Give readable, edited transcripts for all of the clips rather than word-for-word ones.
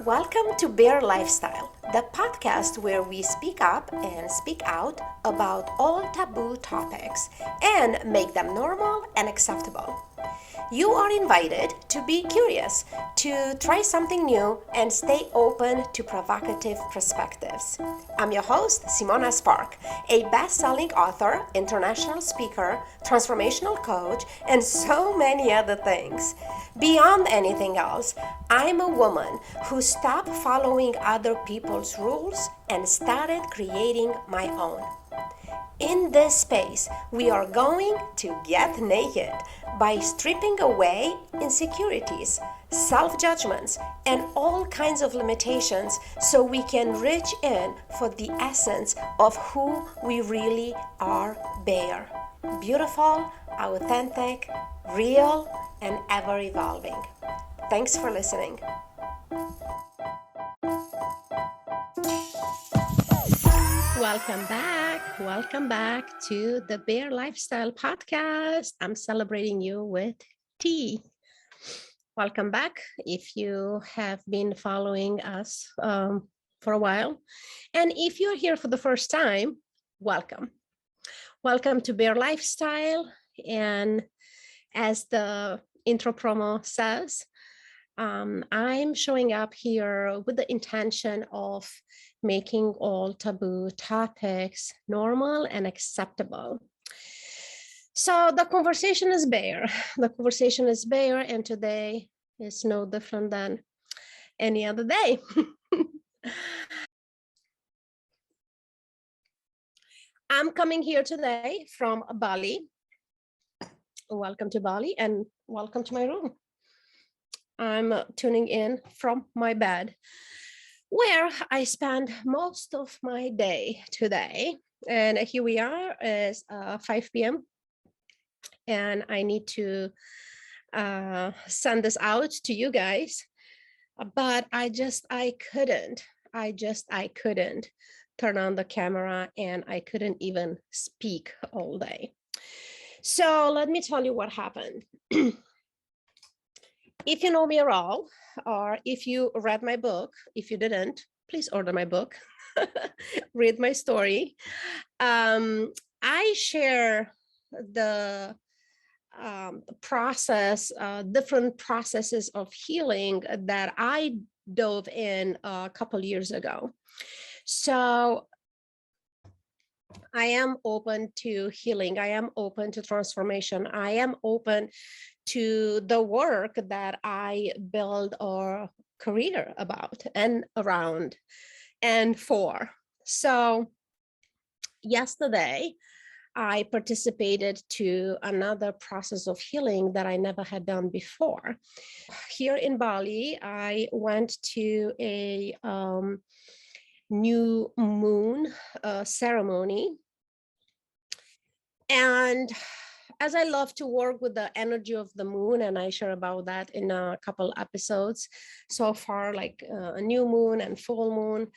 Welcome to Bear Lifestyle, the podcast where we speak up and speak out about all taboo topics and make them normal and acceptable. You are invited to be curious, to try something new, and stay open to provocative perspectives. I'm your host, Simona Spark, a best-selling author, international speaker, transformational coach, and so many other things. Beyond anything else, I'm a woman who stopped following other people's rules and started creating my own. In this space, we are going to get naked by stripping away insecurities, self-judgments, and all kinds of limitations so we can reach in for the essence of who we really are Bear. Beautiful, authentic, real, and ever evolving. Thanks for listening. Welcome back to the Bear Lifestyle Podcast. I'm celebrating you with tea. Welcome back if you have been following us for a while. And if you're here for the first time, welcome. Welcome to Bear Lifestyle. And as the intro promo says, I'm showing up here with the intention of making all taboo topics normal and acceptable. So the conversation is Bear. The conversation is Bear, and today is no different than any other day. I'm coming here today from Bali. Welcome to Bali and welcome to my room. I'm tuning in from my bed, where I spend most of my day today. And here we are, it's 5 p.m. And I need to send this out to you guys, but I couldn't turn on the camera, and I couldn't even speak all day. So let me tell you what happened. If you know me at all, or if you read my book, if you didn't, please order my book, read my story. I share the process, different processes of healing that I dove in a couple years ago. So I am open to healing. I am open to transformation. I am open to the work that I build a career about and around and for. So yesterday, I participated to another process of healing that I never had done before. Here in Bali, I went to a new moon ceremony. And as I love to work with the energy of the moon, and I share about that in a couple episodes so far, like a new moon and full moon,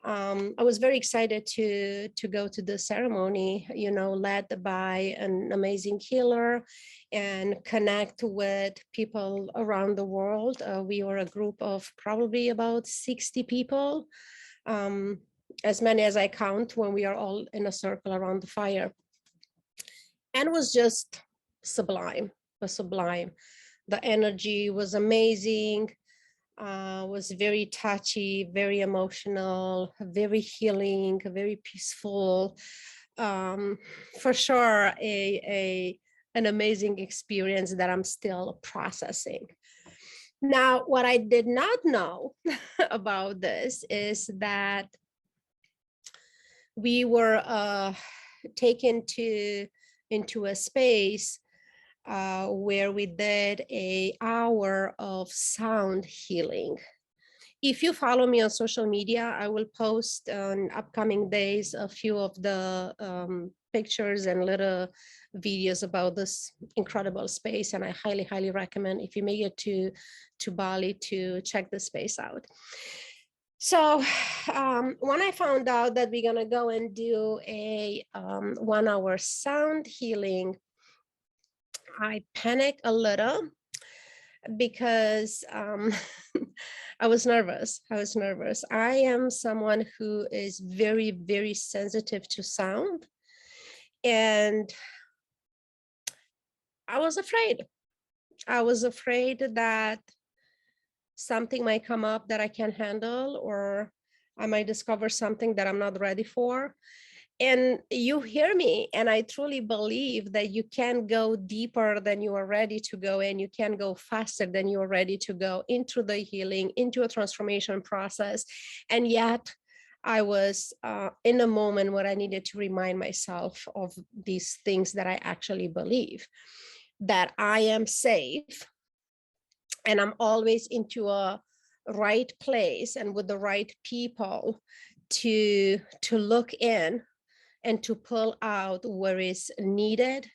I was very excited to go to the ceremony, led by an amazing healer and connect with people around the world. We were a group of probably about 60 people, as many as I count when we are all in a circle around the fire. And was just sublime, The energy was amazing, was very touchy, very emotional, very healing, very peaceful. For sure, an amazing experience that I'm still processing. Now, what I did not know about this is that we were taken into a space where we did an hour of sound healing. If you follow me on social media, I will post on upcoming days a few of the pictures and little videos about this incredible space, and I highly, highly recommend if you make it to Bali to check the space out. So when I found out that we're gonna go and do a 1 hour sound healing, I panicked a little because I was nervous. I am someone who is very, very sensitive to sound. And I was afraid. I was afraid that something might come up that I can't handle, or I might discover something that I'm not ready for. And you hear me, and I truly believe that you can go deeper than you are ready to go, and you can go faster than you are ready to go into the healing, into a transformation process. And yet I was in a moment where I needed to remind myself of these things that I actually believe, that I am safe, and I'm always into a right place and with the right people to look in and to pull out where is needed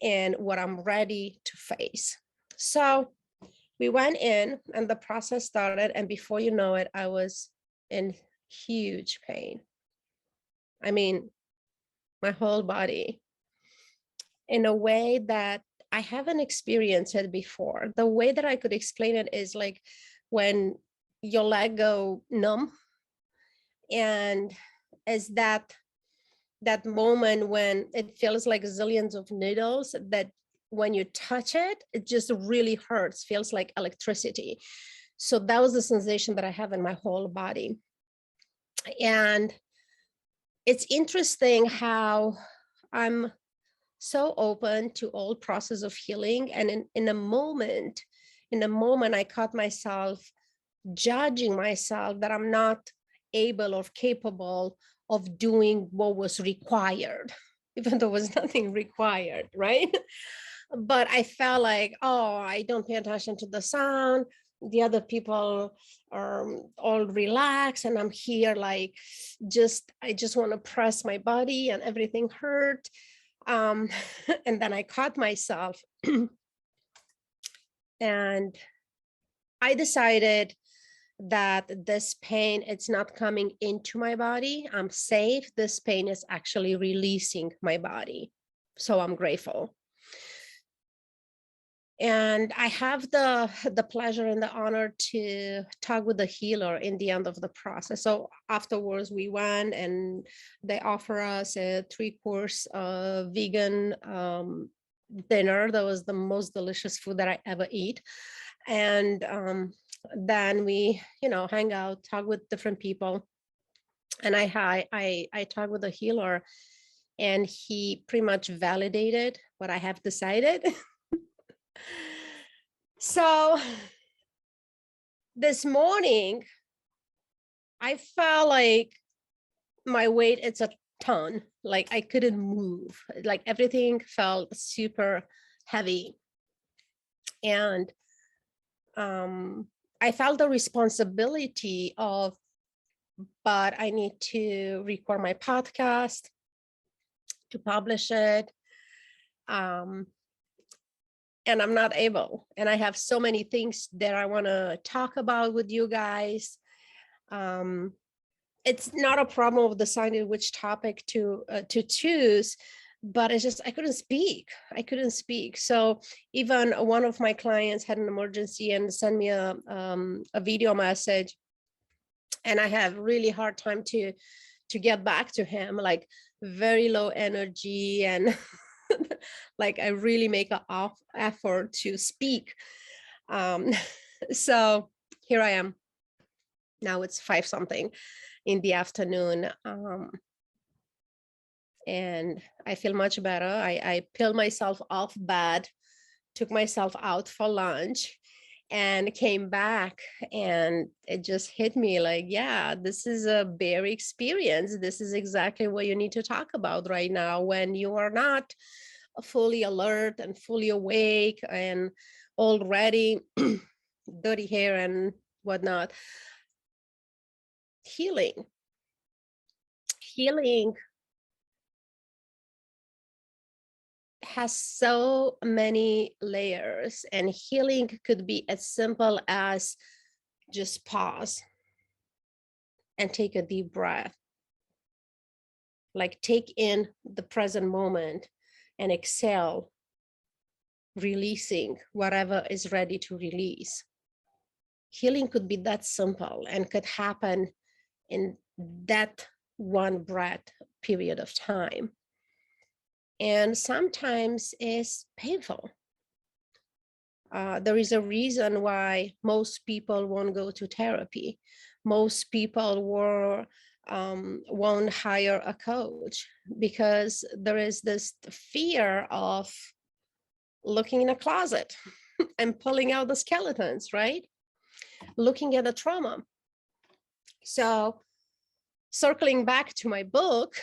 and what I'm ready to face. So we went in and the process started, and before you know it, I was in huge pain. I mean, my whole body, in a way that I haven't experienced it before. The way that I could explain it is like when your leg go numb, and is that moment when it feels like zillions of needles that when you touch it, it just really hurts, feels like electricity. So that was the sensation that I have in my whole body. And it's interesting how I'm so open to all process of healing. And in a moment, I caught myself judging myself that I'm not able or capable of doing what was required, even though there was nothing required, right? But I felt like, oh, I don't pay attention to the sound. The other people are all relaxed, and I'm here like, I just want to press my body, and everything hurt. And then I caught myself and I decided that this pain, it's not coming into my body. I'm safe. This pain is actually releasing my body. So I'm grateful. And I have the pleasure and the honor to talk with the healer in the end of the process. So afterwards we went and they offer us a 3-course vegan dinner. That was the most delicious food that I ever eat. And then we, hang out, talk with different people. And I talked with the healer, and he pretty much validated what I have decided. So this morning, I felt like my weight, it's a ton. Like I couldn't move. Like everything felt super heavy. And I felt the responsibility of, but I need to record my podcast, to publish it. And I'm not able. And I have so many things that I want to talk about with you guys. It's not a problem of deciding which topic to choose, but it's just I couldn't speak. So even one of my clients had an emergency and sent me a video message, and I have really hard time to get back to him, like very low energy, and like I really make an effort to speak. So here I am. Now it's 5 something in the afternoon. And I feel much better. I peeled myself off bed, took myself out for lunch, and came back, and it just hit me like, yeah, this is a bear experience. This is exactly what you need to talk about right now when you are not fully alert and fully awake and already dirty hair and whatnot. Healing has so many layers, and healing could be as simple as just pause and take a deep breath. Like take in the present moment and exhale, releasing whatever is ready to release. Healing could be that simple and could happen in that one breath period of time. And sometimes it's painful. There is a reason why most people won't go to therapy. Most people won't hire a coach because there is this fear of looking in a closet and pulling out the skeletons, right? Looking at the trauma. So circling back to my book,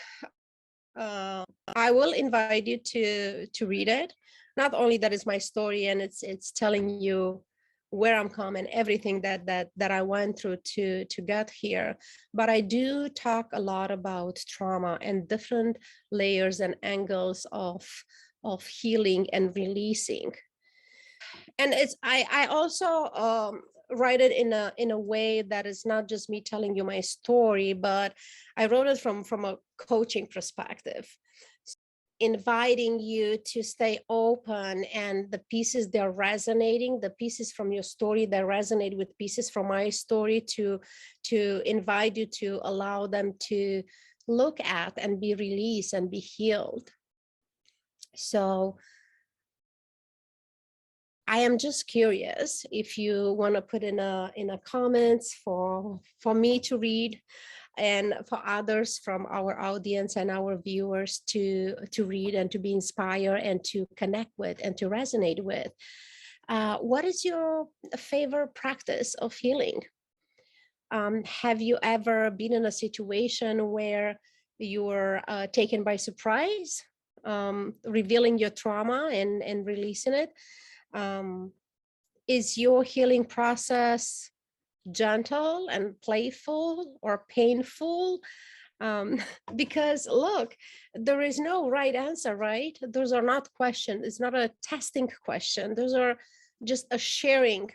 I will invite you to read it. Not only that is my story, and it's telling you where I'm coming, everything that I went through to get here, but I do talk a lot about trauma and different layers and angles of healing and releasing. And I also write it in a way that is not just me telling you my story, but I wrote it from a coaching perspective, inviting you to stay open, and the pieces they're resonating, the pieces from your story that resonate with pieces from my story, to invite you to allow them to look at and be released and be healed. So I am just curious if you want to put in a comments for me to read, and for others from our audience and our viewers to read and to be inspired and to connect with and to resonate with. What is your favorite practice of healing? Have you ever been in a situation where you were taken by surprise, revealing your trauma and releasing it? Is your healing process gentle and playful or painful? Because look, there is no right answer, right? Those are not questions. It's not a testing question. Those are just a sharing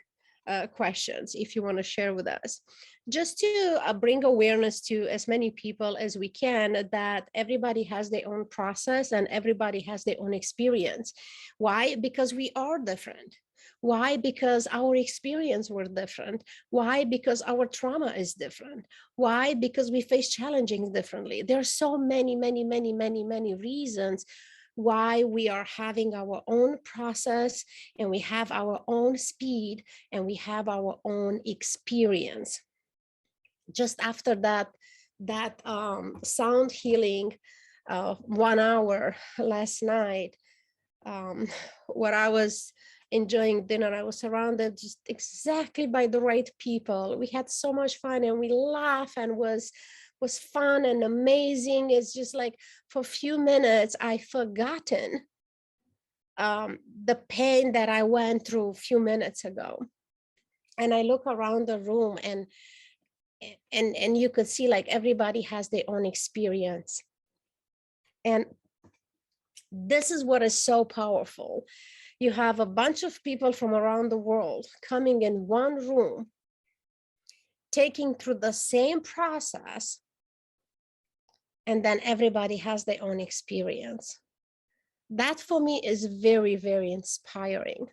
questions, if you want to share with us, just to bring awareness to as many people as we can, that everybody has their own process and everybody has their own experience. Why? Because we are different. Why? Because our experience were different. Why? Because our trauma is different. Why? Because we face challenges differently. There are so many reasons why we are having our own process, and we have our own speed, and we have our own experience. Just after that sound healing 1 hour last night, where I was enjoying dinner, I was surrounded just exactly by the right people. We had so much fun, and we laughed, and was fun and amazing. It's just like for a few minutes I forgotten the pain that I went through a few minutes ago. And I look around the room, and you could see like everybody has their own experience. And this is what is so powerful. You have a bunch of people from around the world coming in one room, taking through the same process, and then everybody has their own experience. That for me is very, very inspiring,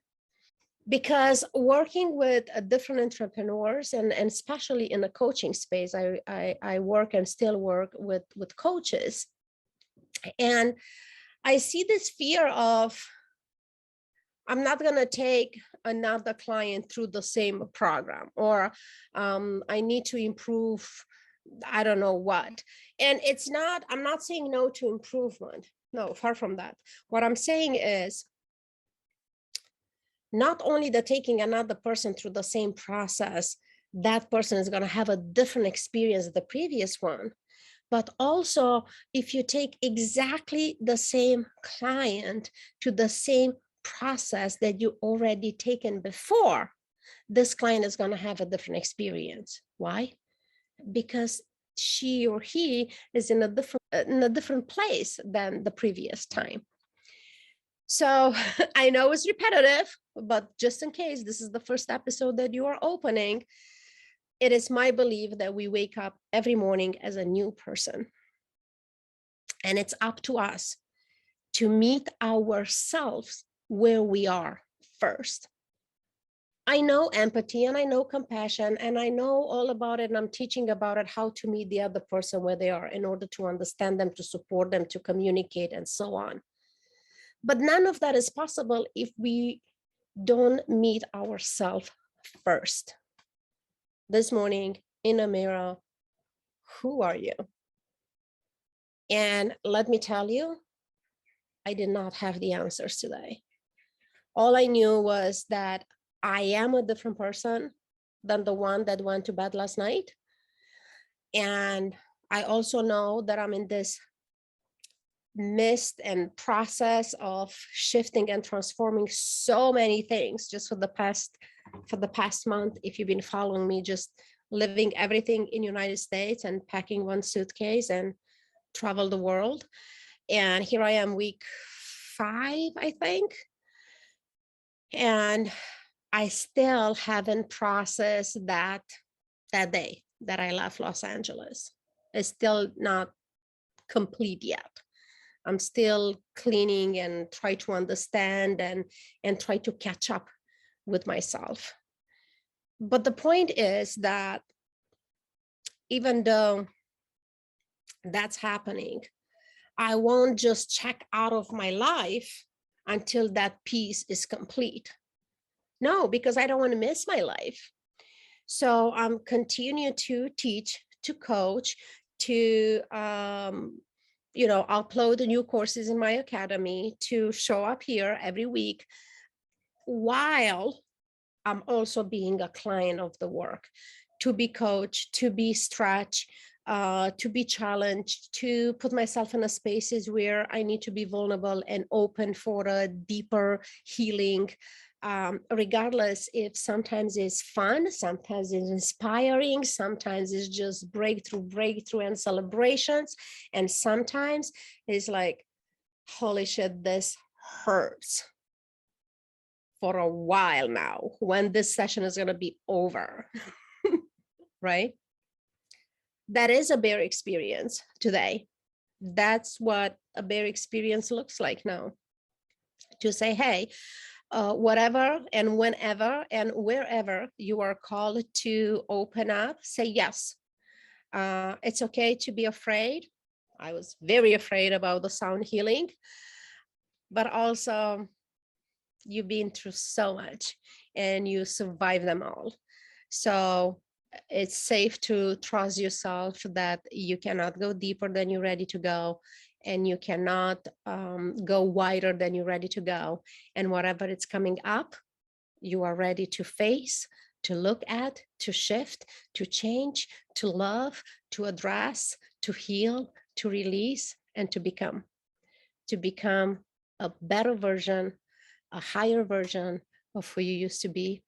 because working with different entrepreneurs, and especially in the coaching space, I work and still work with coaches, and I see this fear of, I'm not going to take another client through the same program, or I need to improve, I don't know what. And it's not, I'm not saying no to improvement. No, far from that. What I'm saying is, not only that taking another person through the same process, that person is going to have a different experience than the previous one, but also if you take exactly the same client to the same process that you already taken before, this client is going to have a different experience. Why? Because she or he is in a different place than the previous time. So I know it's repetitive, but just in case this is the first episode that you are opening, it is my belief that we wake up every morning as a new person. And it's up to us to meet ourselves where we are first. I know empathy and I know compassion and I know all about it, and I'm teaching about it, how to meet the other person where they are in order to understand them, to support them, to communicate, and so on. But none of that is possible if we don't meet ourselves first. This morning in a mirror, who are you? And let me tell you, I did not have the answers today. All I knew was that I am a different person than the one that went to bed last night. And I also know that I'm in this midst and process of shifting and transforming so many things just for the past month. If you've been following me, just living everything in United States and packing one suitcase and travel the world. And here I am, week 5, I think. And I still haven't processed that day that I left Los Angeles. It's still not complete yet. I'm still cleaning and try to understand and try to catch up with myself. But the point is that even though that's happening, I won't just check out of my life until that piece is complete. No, because I don't want to miss my life. So I'm continuing to teach, to coach, to upload new courses in my academy, to show up here every week, while I'm also being a client of the work, to be coached, to be stretched, to be challenged, to put myself in a spaces where I need to be vulnerable and open for a deeper healing, regardless if sometimes it's fun, sometimes it's inspiring, sometimes it's just breakthrough and celebrations. And sometimes it's like, holy shit, this hurts for a while now. When this session is going to be over, right? That is a bear experience today. That's what a bear experience looks like now. To say, hey, whatever and whenever and wherever you are called to open up, say yes. It's okay to be afraid. I was very afraid about the sound healing, but also you've been through so much and you survived them all. So it's safe to trust yourself that you cannot go deeper than you're ready to go, and you cannot go wider than you're ready to go. And whatever it's coming up, you are ready to face, to look at, to shift, to change, to love, to address, to heal, to release, and to become a better version, a higher version of who you used to be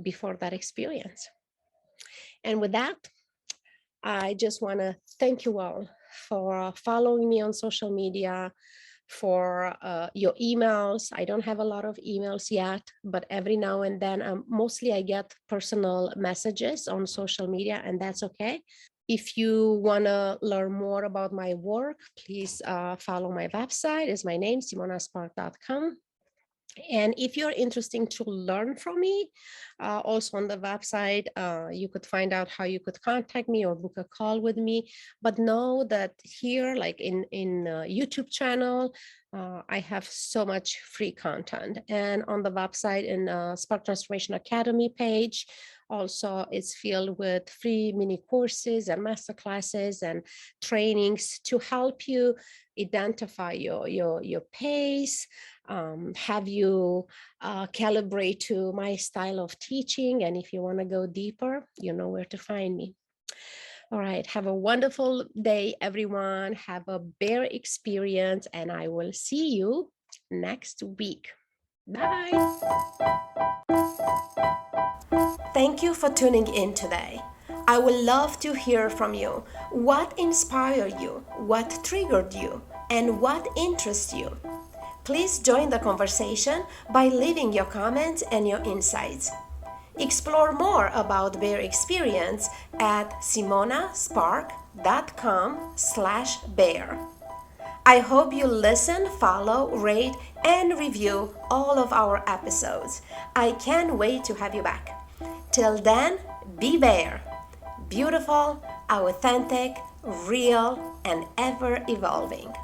before that experience. And with that, I just want to thank you all for following me on social media, for your emails. I don't have a lot of emails yet, but every now and then, mostly I get personal messages on social media, and that's okay. If you want to learn more about my work, please follow my website. It's my name, simonaspark.com. And if you're interested to learn from me, also on the website, you could find out how you could contact me or book a call with me. But know that here, like in YouTube channel, I have so much free content. And on the website, in Spark Transformation Academy page, also it's filled with free mini courses and master classes and trainings to help you identify your pace, have you calibrate to my style of teaching. And if you want to go deeper, you know where to find me. All right, have a wonderful day, everyone. Have a bear experience, and I will see you next week. Bye. Thank you for tuning in today. I would love to hear from you. What inspired you? What triggered you? And what interests you? Please join the conversation by leaving your comments and your insights. Explore more about Bear Experience at simonaspark.com/bear. I hope you listen, follow, rate, and review all of our episodes. I can't wait to have you back. Till then, be Bear. Beautiful, authentic, real, and ever evolving.